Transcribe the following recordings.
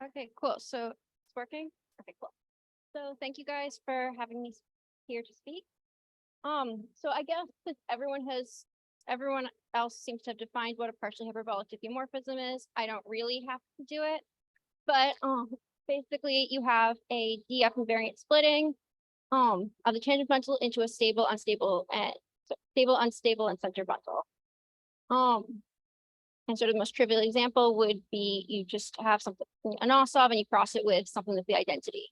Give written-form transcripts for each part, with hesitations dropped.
Okay, cool. So it's working? Okay, cool. So thank you guys for having me here to speak. So I guess that everyone else seems to have defined what a partially hyperbolic diffeomorphism is. I don't really have to do it, but basically you have a DF invariant splitting of the tangent bundle into a stable, unstable, and center bundle. And sort of the most trivial example would be you just have something, an Nosov, and you cross it with something with the identity.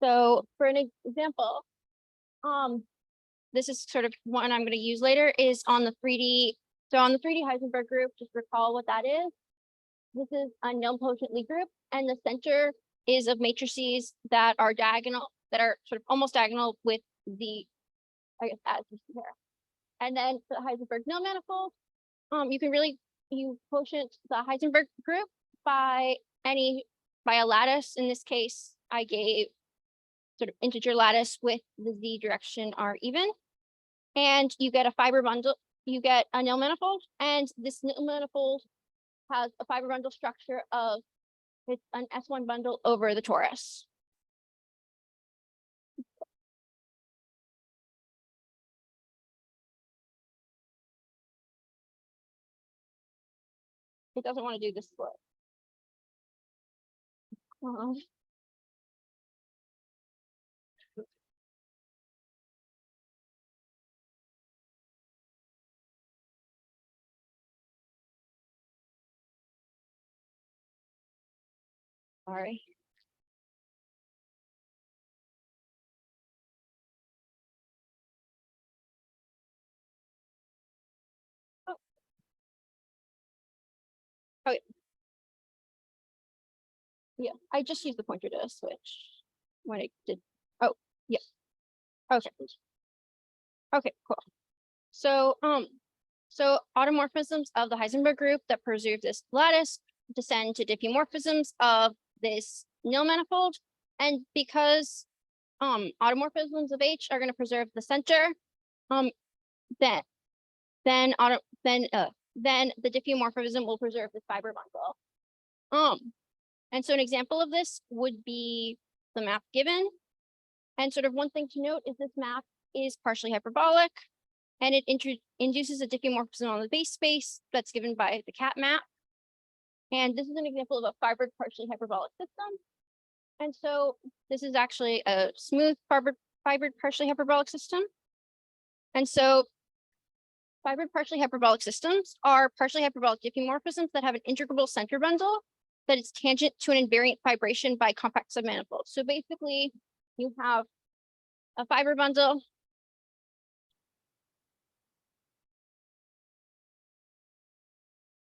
So for an example, this is sort of one I'm going to use later is on the 3D. So on the 3D Heisenberg group, just recall what that is. This is a nilmanifold Lie group, and the center is of matrices that are diagonal, that are sort of almost diagonal with the, I guess, as you see here. And then the Heisenberg nilmanifold, you quotient the Heisenberg group by a lattice. In this case, I gave sort of integer lattice with the z direction are even, and you get a fiber bundle. You get a nilmanifold, and this nilmanifold has a fiber bundle structure of it's an S1 bundle over the torus. It doesn't want to do this split. Sorry. Oh. Oh, yeah, I just used the pointer to switch when it did. Oh, yeah. Okay. Okay, cool. So, so automorphisms of the Heisenberg group that preserve this lattice descend to diffeomorphisms of this nilmanifold, and because automorphisms of H are going to preserve the center, then the diffeomorphism will preserve the fiber bundle. And so an example of this would be the map given. And sort of one thing to note is this map is partially hyperbolic, and it induces a diffeomorphism on the base space that's given by the cat map. And this is an example of a fibered partially hyperbolic system. And so this is actually a smooth fibered partially hyperbolic system. And so fibered partially hyperbolic systems are partially hyperbolic diffeomorphisms that have an integrable center bundle that is tangent to an invariant fibration by compact submanifolds. So basically, you have a fiber bundle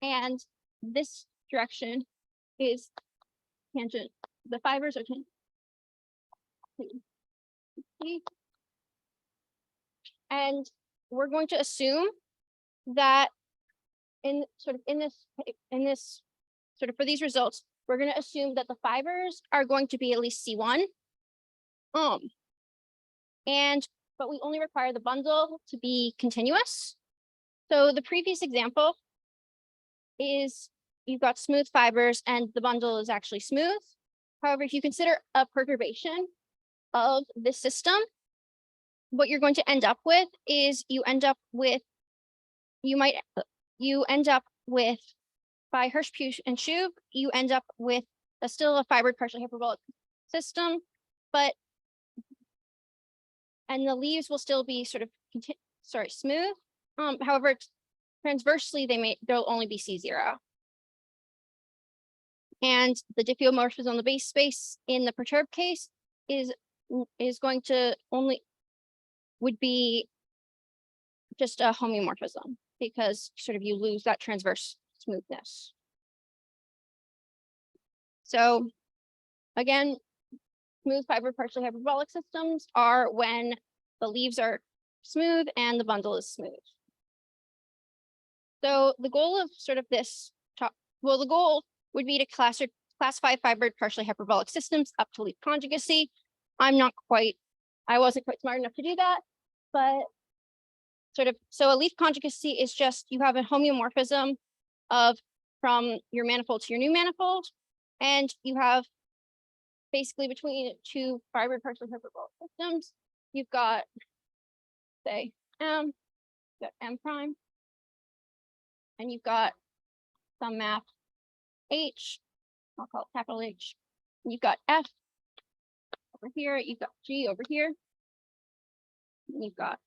and this direction is tangent. The fibers are tangent. And we're going to assume that in this sort of for these results, we're going to assume that the fibers are going to be at least C1. But we only require the bundle to be continuous. So the previous example is you've got smooth fibers and the bundle is actually smooth. However, if you consider a perturbation of this system, what you're going to end up with is by Hirsch, Pugh, and Shub, you end up with still a fibered partially hyperbolic system, and the leaves will still be sort of smooth. However, transversely they'll only be C0. And the diffeomorphism on the base space in the perturbed case would be just a homeomorphism, because sort of you lose that transverse smoothness. So again, smooth fiber partially hyperbolic systems are when the leaves are smooth and the bundle is smooth. So the goal of sort of this the goal would be to classify fibered partially hyperbolic systems up to leaf conjugacy. I wasn't quite smart enough to do that, but so a leaf conjugacy is just you have a homeomorphism of from your manifold to your new manifold. And you have basically between two fiber partially hyperbolic systems, you've got, say, M, you've got M prime, and you've got some map H, I'll call it capital H. And you've got F over here, you've got G over here. And you've got,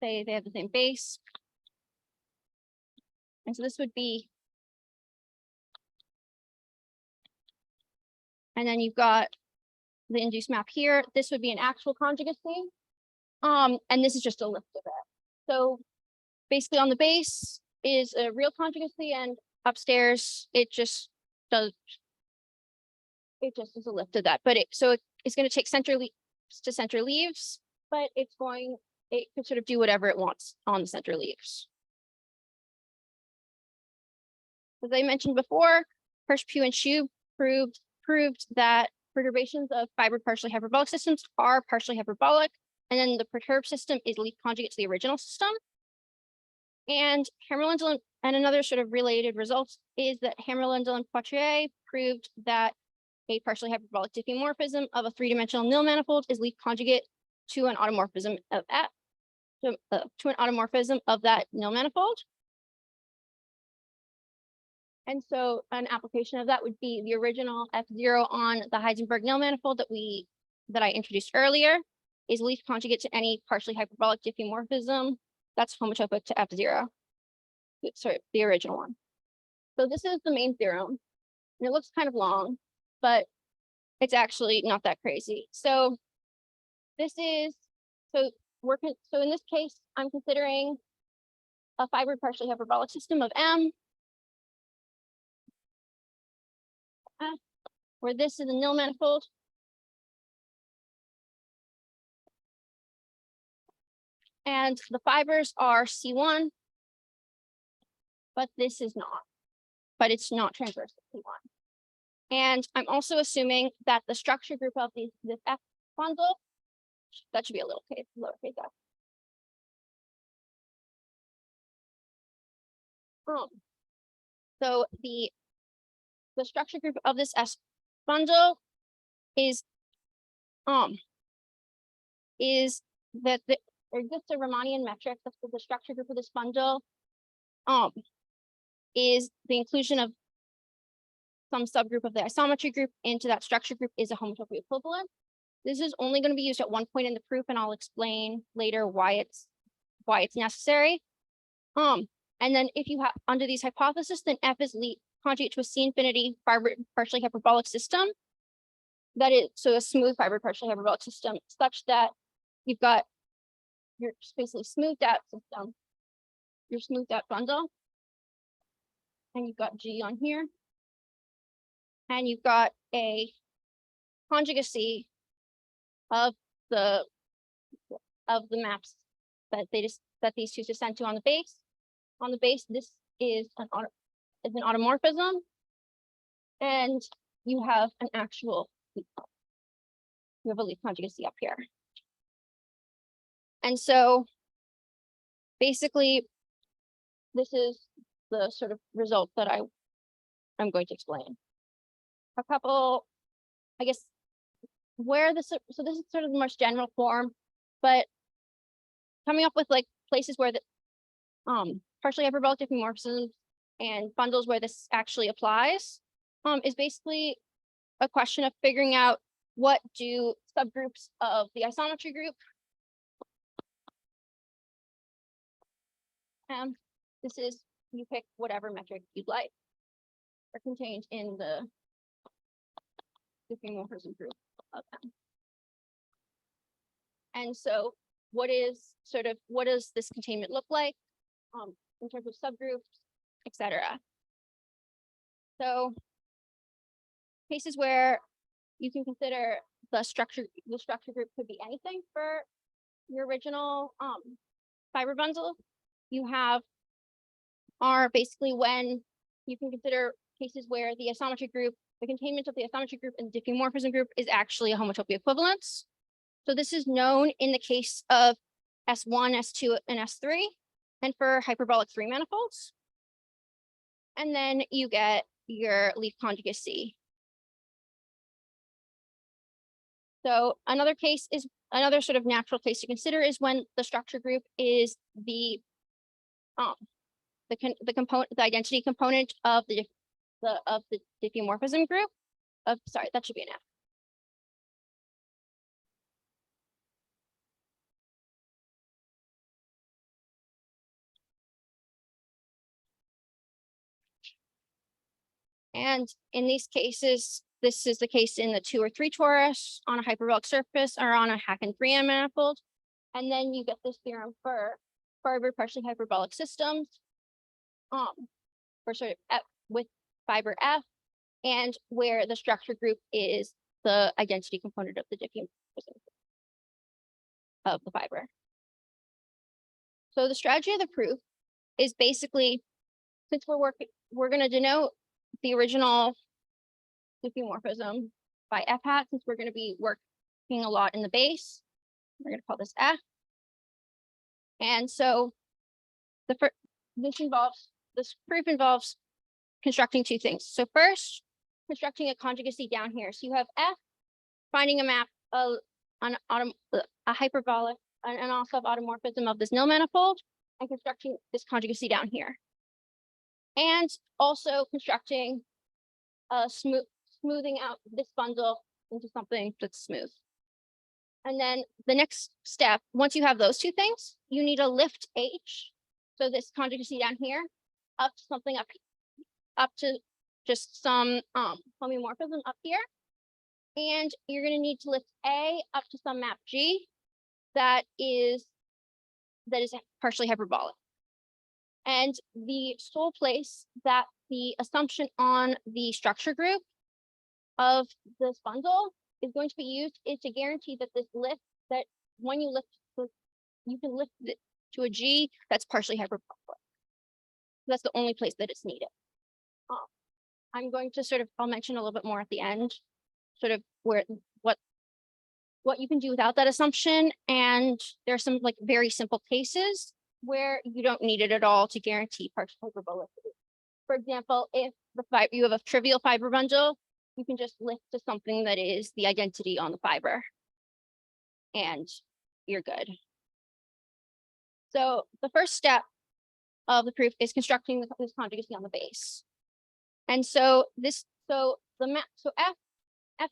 say, they have the same base. And so this would be, and then you've got the induced map here. This would be an actual conjugacy. And this is just a list of it. So basically on the base is a real conjugacy, and upstairs it just is a lift of that. But it's going to take center leaves to center leaves, but it could sort of do whatever it wants on the center leaves. As I mentioned before, Hirsch, Pugh, and Shue proved that perturbations of fiber partially hyperbolic systems are partially hyperbolic, and then the perturbed system is leaf conjugate to the original system. And Hammer-Lenzl and another sort of related result is that Hammer-Lenzl and Poitier proved that a partially hyperbolic diffeomorphism of a three-dimensional nil manifold is leaf conjugate to an automorphism of F, to an automorphism of that nil manifold. And so an application of that would be the original F0 on the Heisenberg nil manifold that I introduced earlier is leaf conjugate to any partially hyperbolic diffeomorphism that's homotopic to F0. Sorry, the original one. So this is the main theorem, and it looks kind of long, but it's actually not that crazy. So this is, so in this case, I'm considering a fiber partially hyperbolic system of M, where this is a nil manifold. And the fibers are C1, but this is not, but it's not transverse to C1. And I'm also assuming that the structure group of this F bundle, that should be a lowercase f. So the structure group of this S bundle is that there exists a Riemannian metric that's the structure group of this bundle is the inclusion of some subgroup of the isometry group into that structure group is a homotopy equivalent. This is only going to be used at one point in the proof, and I'll explain later why it's necessary. And then if you have under these hypotheses, then F is conjugate to a C infinity fiber partially hyperbolic system. That is so a smooth fiber partially hyperbolic system such that you've got your basically smoothed out system, your smoothed out bundle, and you've got G on here, and you've got a conjugacy of the maps that these two descend to on the base. On the base, this is an automorphism, and you have an actual you have a leaf conjugacy up here. And so basically, this is the sort of result that I'm going to explain. A couple, I guess, where this, so this is sort of the most general form, but coming up with like places where the partially hyperbolic diffeomorphisms and bundles where this actually applies is basically a question of figuring out what do subgroups of the isometry group. This is, you pick whatever metric you'd like are contained in the diffeomorphism group of them. And so what does this containment look like in terms of subgroups, etc. So cases where you can consider the structure group could be anything for your original fiber bundle. You are basically when you can consider cases where the isometry group, the containment of the isometry group and the diffeomorphism group is actually a homotopy equivalence. So this is known in the case of S1, S2, and S3, and for hyperbolic three manifolds. And then you get your leaf conjugacy. So another case is another sort of natural case to consider is when the structure group is the identity component of the diffeomorphism group. Sorry, that should be an F. And in these cases, this is the case in the 2 or 3 torus on a hyperbolic surface or on a Hacken 3M manifold. And then you get this theorem for fiber partially hyperbolic systems, for sort of F, with fiber F, and where the structure group is the identity component of the diffeomorphism of the fiber. So the strategy of the proof is basically, since we're going to denote the original diffeomorphism by F hat, since we're going to be working a lot in the base, we're going to call this F. And so this proof involves constructing 2 things. So first, constructing a conjugacy down here. So you have F, finding a map of a hyperbolic, an also automorphism of this nil manifold, and constructing this conjugacy down here. And also constructing smoothing out this bundle into something that's smooth. And then the next step, once you have those 2 things, you need a lift H. So this conjugacy down here, up to something up to just some homeomorphism up here. And you're going to need to lift A up to some map G that is partially hyperbolic. And the sole place that the assumption on the structure group of this bundle is going to be used is to guarantee that this lift, that when you lift this, you can lift it to a G that's partially hyperbolic. That's the only place that it's needed. I'm going to I'll mention a little bit more at the end, sort of what you can do without that assumption. And there are some very simple cases where you don't need it at all to guarantee partial hyperbolicity. For example, if you have a trivial fiber bundle, you can just lift to something that is the identity on the fiber, and you're good. So the first step of the proof is constructing this conjugacy on the base. And so F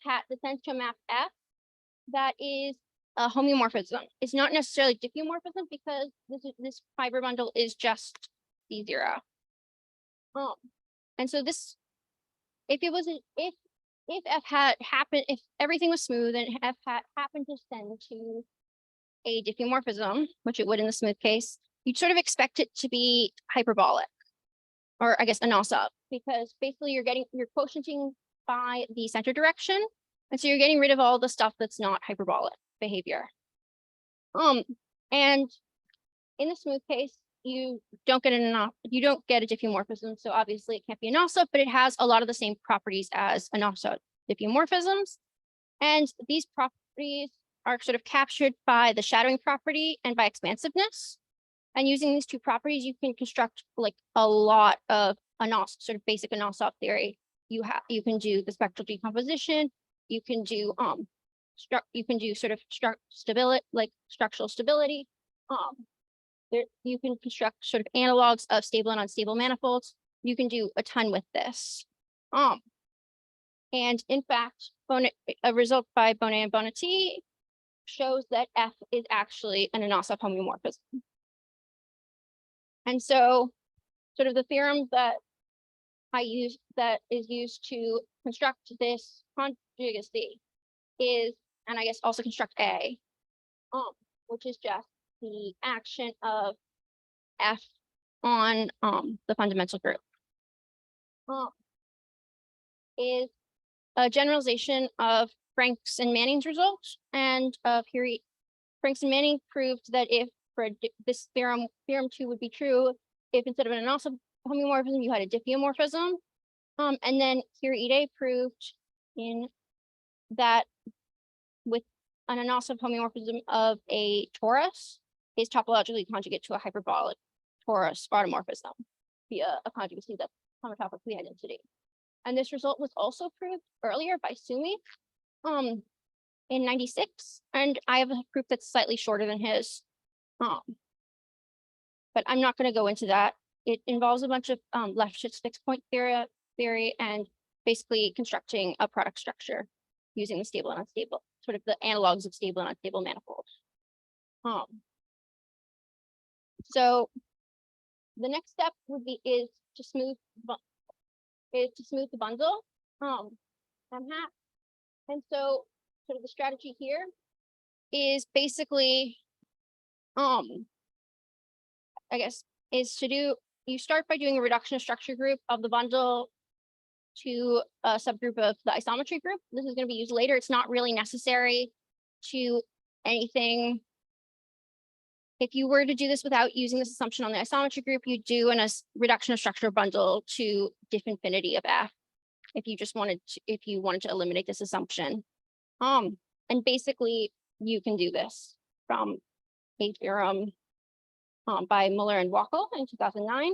hat descends to a map F that is a homeomorphism. It's not necessarily diffeomorphism because this fiber bundle is just C0. And so this, if F hat happened, if everything was smooth and F hat happened to descend to a diffeomorphism, which it would in the smooth case, you'd sort of expect it to be hyperbolic, or I guess a non-sub, because basically you're quotienting by the center direction. And so you're getting rid of all the stuff that's not hyperbolic behavior. And in the smooth case, you don't get a diffeomorphism. So obviously it can't be a non-sub, but it has a lot of the same properties as a non-sub diffeomorphisms. And these properties are sort of captured by the shadowing property and by expansiveness. And using these 2 properties, you can construct a lot of sort of basic anosop theory. You can do the spectral decomposition. You can do sort of structural stability. You can construct sort of analogs of stable and unstable manifolds. You can do a ton with this. And in fact, a result by Bonnet and Bonnetti shows that F is actually an anosop homeomorphism. And so sort of the theorem that I use that is used to construct this conjugacy is, and I guess also construct A, which is just the action of F on the fundamental group, is a generalization of Franks and Manning's results. And here Franks and Manning proved that if for this theorem 2 would be true if instead of an anosop homeomorphism you had a diffeomorphism. And then Hiraide proved in that with an anosop homeomorphism of a torus is topologically conjugate to a hyperbolic torus automorphism via a conjugacy that's homotopic to the identity. And this result was also proved earlier by Sumi in 96. And I have a proof that's slightly shorter than his. But I'm not going to go into that. It involves a bunch of Lefschetz fixed point theory and basically constructing a product structure using the stable and unstable, sort of the analogs of stable and unstable manifolds. So the next step would be to smooth the bundle M hat. And so sort of the strategy here is basically I guess is you start by doing a reduction of structure group of the bundle to a subgroup of the isometry group. This is going to be used later. It's not really necessary to anything. If you were to do this without using this assumption on the isometry group, you do a reduction of structure bundle to diff infinity of F. If you wanted to eliminate this assumption. And basically you can do this from a theorem by Muller and Wackel in 2009.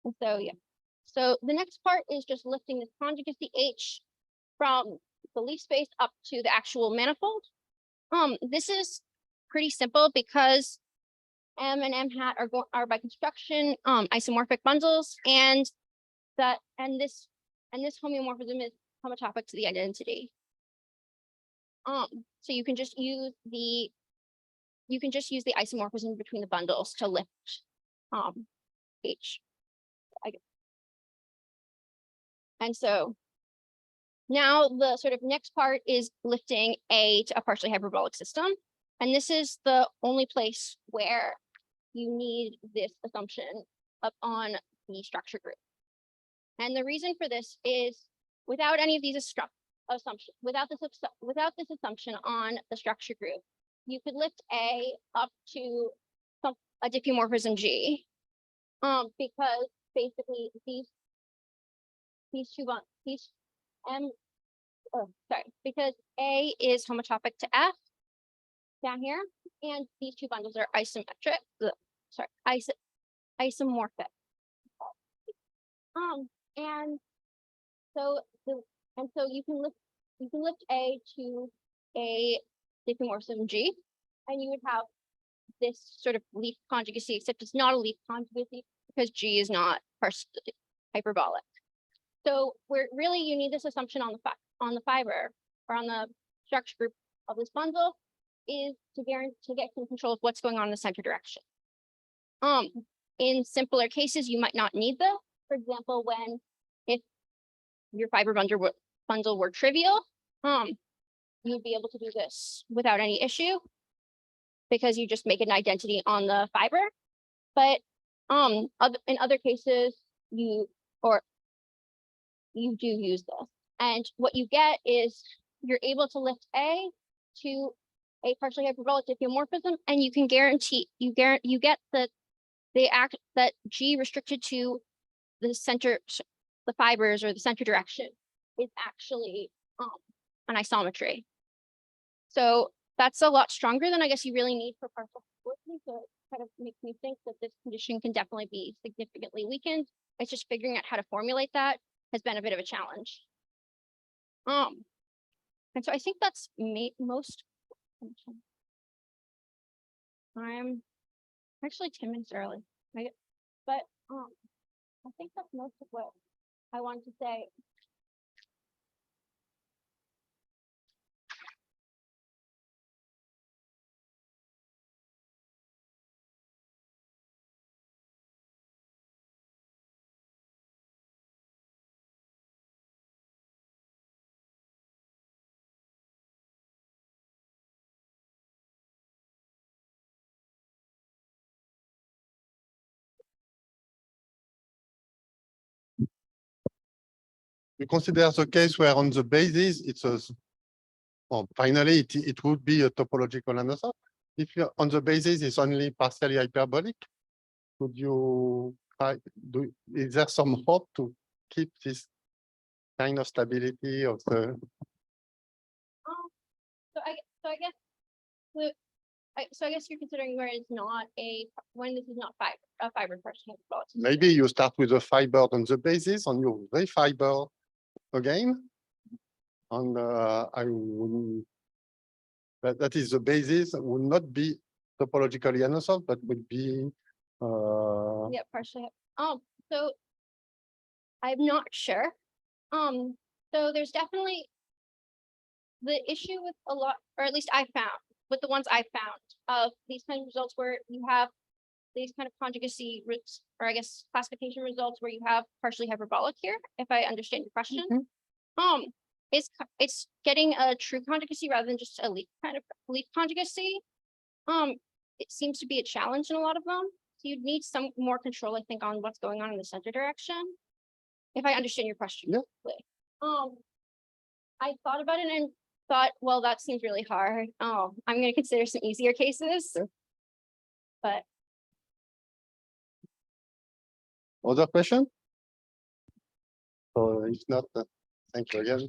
And so, yeah. So the next part is just lifting this conjugacy H from the leaf space up to the actual manifold. This is pretty simple because M and M hat are by construction isomorphic bundles, and this homeomorphism is homotopic to the identity. So you can just use the isomorphism between the bundles to lift H. And so now the sort of next part is lifting A to a partially hyperbolic system. And this is the only place where you need this assumption up on the structure group. And the reason for this is without any of these assumptions, without this assumption on the structure group, you could lift A up to a diffeomorphism G, because basically because A is homotopic to F down here, and these two bundles are isomorphic. And so you can lift A to a diffeomorphism G, and you would have this sort of leaf conjugacy, except it's not a leaf conjugacy because G is not partially hyperbolic. So you need this assumption on the fiber or on the structure group of this bundle is to get some control of what's going on in the center direction. In simpler cases, you might not need this. For example, if your fiber bundle were trivial, you'd be able to do this without any issue because you just make an identity on the fiber. But in other cases, you do use this. And what you get is you're able to lift A to a partially hyperbolic diffeomorphism, and you can guarantee you get that G restricted to the center, the fibers or the center direction is actually an isometry. So that's a lot stronger than I guess you really need for partial hyperbolicity. So it kind of makes me think that this condition can definitely be significantly weakened. It's just figuring out how to formulate that has been a bit of a challenge. And so I think that's most. I'm actually 10 minutes early, right? But I think that's most of what I wanted to say. You consider the case where on the basis finally it would be a topological answer. If you're on the basis it's only partially hyperbolic, could you is there some hope to keep this kind of stability of the So I guess So I guess you're considering where it's not when this is not a fiber partially hyperbolic. Maybe you start with a fiber on the basis on your refiber again. And I would, that is the basis, would not be topologically anisotropy, but would be Yeah, partially. So I'm not sure. So there's definitely the issue with a lot, or at least I found with the ones I found of these kind of results where you have these kind of conjugacy roots, or I guess classification results where you have partially hyperbolic here, if I understand your question. It's getting a true conjugacy rather than just a leaf conjugacy. It seems to be a challenge in a lot of them. So you'd need some more control, I think, on what's going on in the center direction. If I understand your question correctly. I thought about it and thought, well, that seems really hard. I'm going to consider some easier cases. But other question? So if not, thank you again.